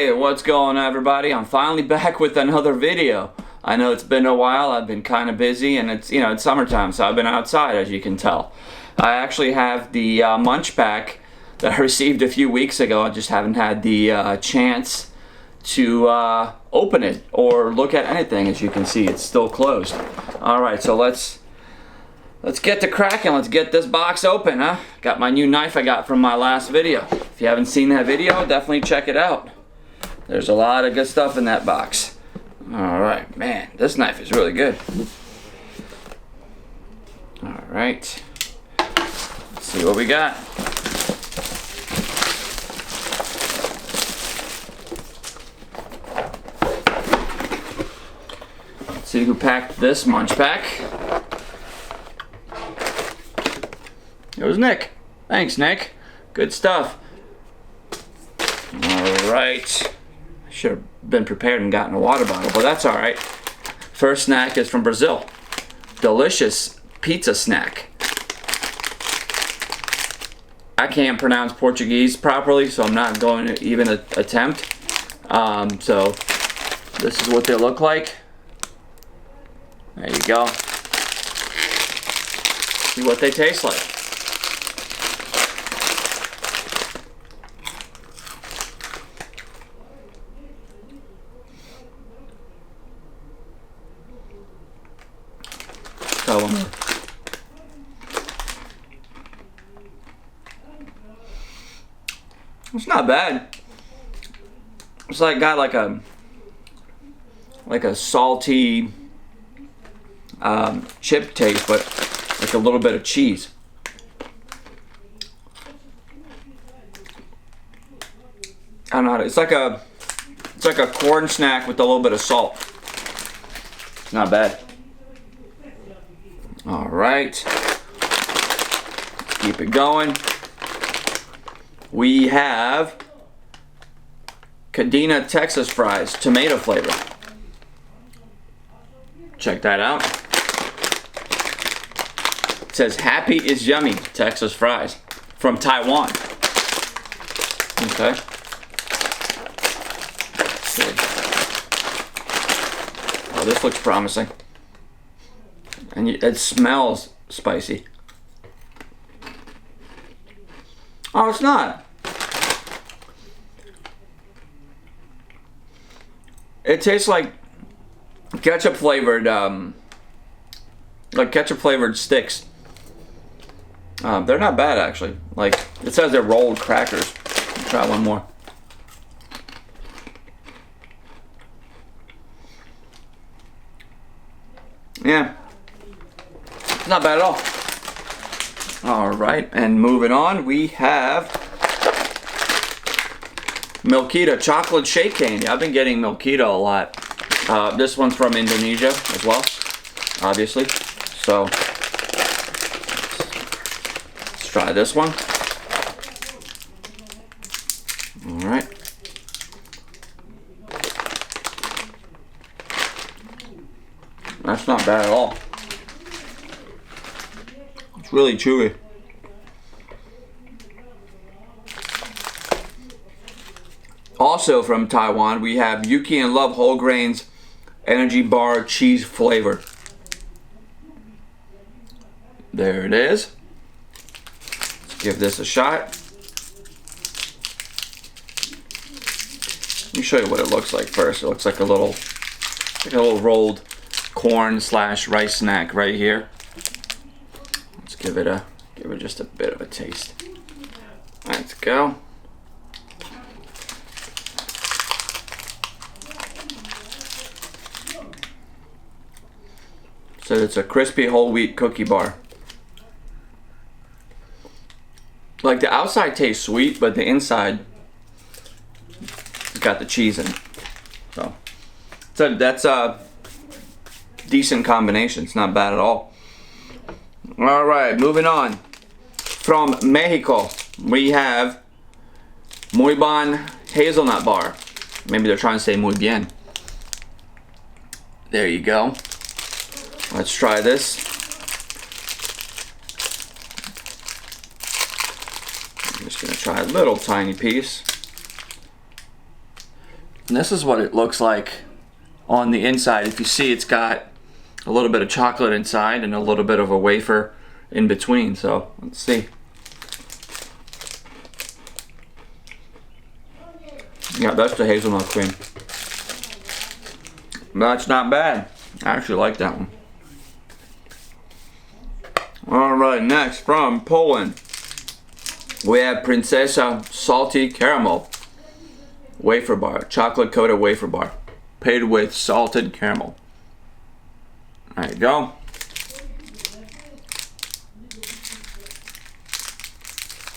Hey, what's going on, everybody? I'm finally back with another video. I know it's been a while. I've been kind of busy, and it's summertime, so I've been outside, as you can tell. I actually have the Munch Pack that I received a few weeks ago. I just haven't had the chance to open it or look at anything. As you can see, it's still closed. All right, so let's get to cracking. Let's get this box open, huh? Got my new knife I got from my last video. If you haven't seen that video, definitely check it out. There's a lot of good stuff in that box. All right, man, this knife is really good. All right, let's see what we got. Let's see who packed this Munch Pack. It was Nick. Thanks, Nick. Good stuff. All right. Should have been prepared and gotten a water bottle, but that's all right. First snack is from Brazil. Delicious pizza snack. I can't pronounce Portuguese properly, so I'm not going to even attempt. So this is what they look like. There you go. See what they taste like. It's not bad. It's like got like a salty chip taste, but like a little bit of cheese. I don't know how to, it's like a corn snack with a little bit of salt. It's not bad. All right, keep it going. We have Cadena Texas fries, tomato flavor. Check that out. It says happy is yummy, Texas fries from Taiwan. Okay. Let's see. Oh, this looks promising. And it smells spicy. Oh, it's not. It tastes like ketchup flavored, sticks. They're not bad, actually. Like, it says they're rolled crackers. Let's try one more. Yeah. Not bad at all. All right, and moving on, we have Milkita chocolate shake candy. I've been getting Milkita a lot. This one's from Indonesia as well, obviously. So let's try this one. All right. That's not bad at all. It's really chewy. Also from Taiwan, we have Yuki and Love Whole Grains Energy Bar Cheese Flavor. There it is. Let's give this a shot. Let me show you what it looks like first. It looks like a little rolled corn / rice snack right here. Let's give it just a bit of a taste. Let's go. So it's a crispy whole wheat cookie bar. Like, the outside tastes sweet, but the inside has got the cheese in it. So that's a decent combination. It's not bad at all. All right, moving on. From Mexico, we have Muy Bon Hazelnut Bar. Maybe they're trying to say muy bien. There you go. Let's try this. I'm just gonna try a little tiny piece. And this is what it looks like on the inside. If you see, it's got a little bit of chocolate inside and a little bit of a wafer in between. So let's see. Yeah, that's the hazelnut cream. That's not bad. I actually like that one. Alright, next from Poland, we have Princesa Salty Caramel wafer bar, chocolate coated wafer bar, paid with salted caramel. There you go.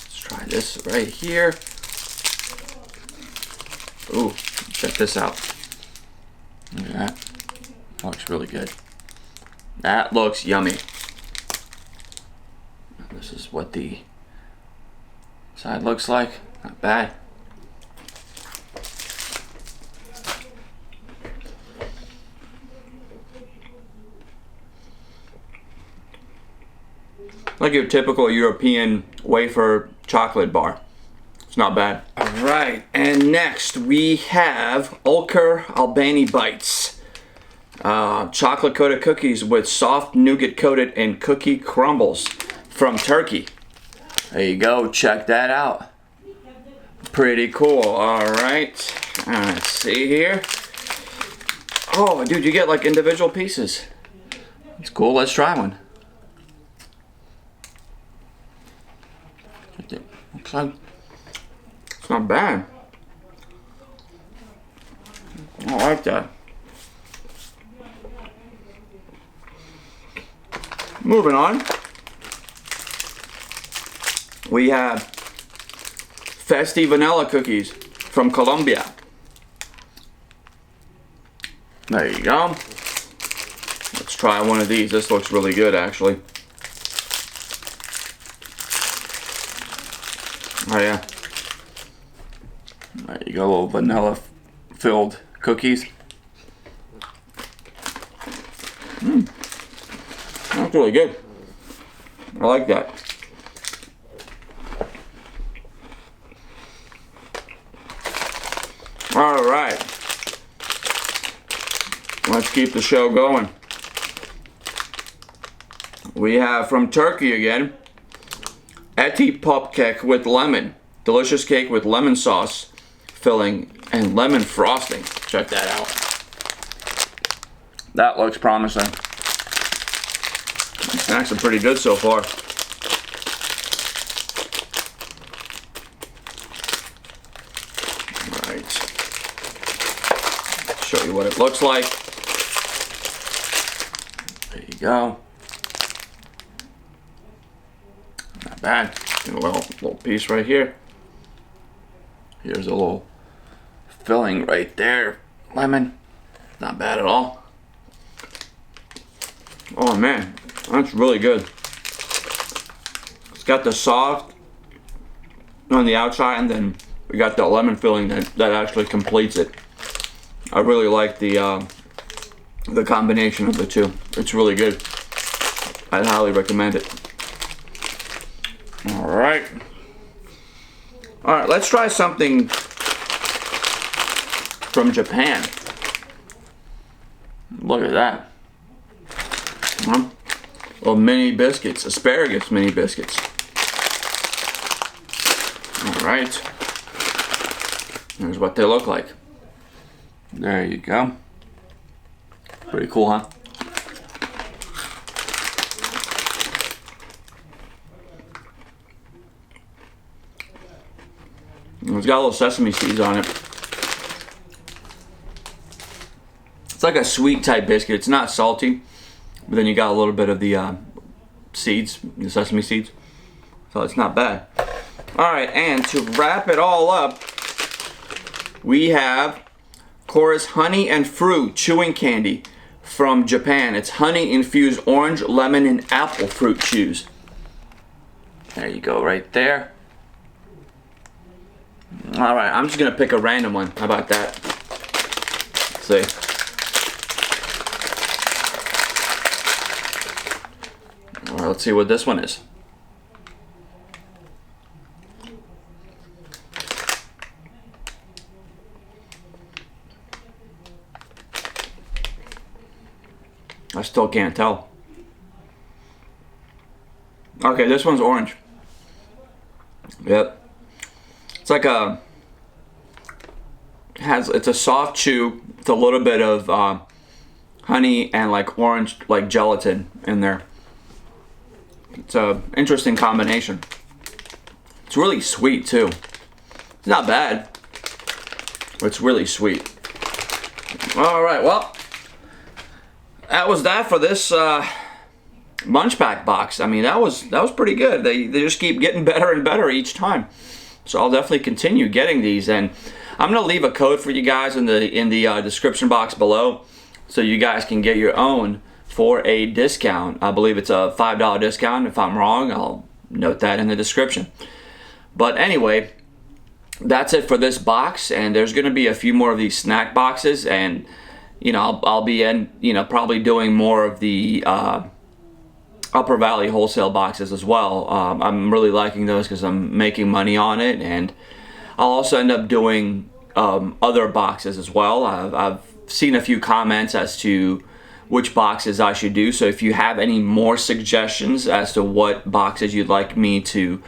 Let's try this right here. Ooh, check this out. Look at that. That looks really good. That looks yummy. This is what the side looks like. Not bad. Like your typical European wafer chocolate bar. It's not bad. Alright, and next we have Ulker Albani Bites. Chocolate coated cookies with soft nougat coated and cookie crumbles from Turkey. There you go, check that out. Pretty cool. Alright, let's see here. Oh, dude, you get like individual pieces. It's cool, let's try one. Looks like it's not bad. I like that. Moving on, we have Festi Vanilla Cookies from Colombia. There you go. Let's try one of these. This looks really good, actually. Oh yeah. There you go, little vanilla filled cookies. That's really good. I like that. Alright. Let's keep the show going. We have from Turkey again, Eti Pop Cake with lemon. Delicious cake with lemon sauce filling and lemon frosting. Check that out. That looks promising. The snacks are pretty good so far. Alright. Show you what it looks like. There you go. Not bad. A little piece right here. Here's a little filling right there. Lemon. Not bad at all. Oh man, that's really good. It's got the soft on the outside, and then we got the lemon filling that actually completes it. I really like the combination of the two. It's really good. I'd highly recommend it. Alright. Alright, let's try something from Japan. Look at that. Little mini biscuits, asparagus mini biscuits. Alright. Here's what they look like. There you go. Pretty cool, huh? It's got a little sesame seeds on it. It's like a sweet type biscuit. It's not salty, but then you got a little bit of the seeds, the sesame seeds. So it's not bad. Alright, and to wrap it all up, we have Chorus Honey and Fruit Chewing Candy from Japan. It's honey infused orange, lemon, and apple fruit chews. There you go, right there. Alright, I'm just going to pick a random one. How about that? Let's see. Alright, let's see what this one is. I still can't tell. Okay, this one's orange. Yep. It's like it's a soft chew with a little bit of honey and like orange, like gelatin in there. It's a interesting combination. It's really sweet too. It's not bad, but it's really sweet. All right, well, that was that for this Munch Pack box. I mean, that was pretty good. They just keep getting better and better each time. So I'll definitely continue getting these, and I'm gonna leave a code for you guys in the description box below, so you guys can get your own for a discount. I believe it's a $5 discount. If I'm wrong, I'll note that in the description. But anyway, that's it for this box, and there's gonna be a few more of these snack boxes, and you know, I'll be probably doing more of the Upper Valley wholesale boxes as well. I'm really liking those because I'm making money on it, and I'll also end up doing other boxes as well. I've seen a few comments as to which boxes I should do, so if you have any more suggestions as to what boxes you'd like me to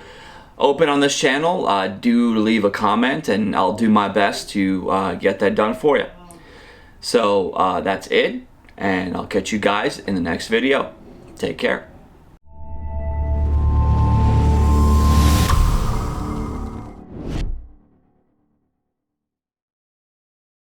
open on this channel, do leave a comment and I'll do my best to get that done for you. So that's it, and I'll catch you guys in the next video. Take care.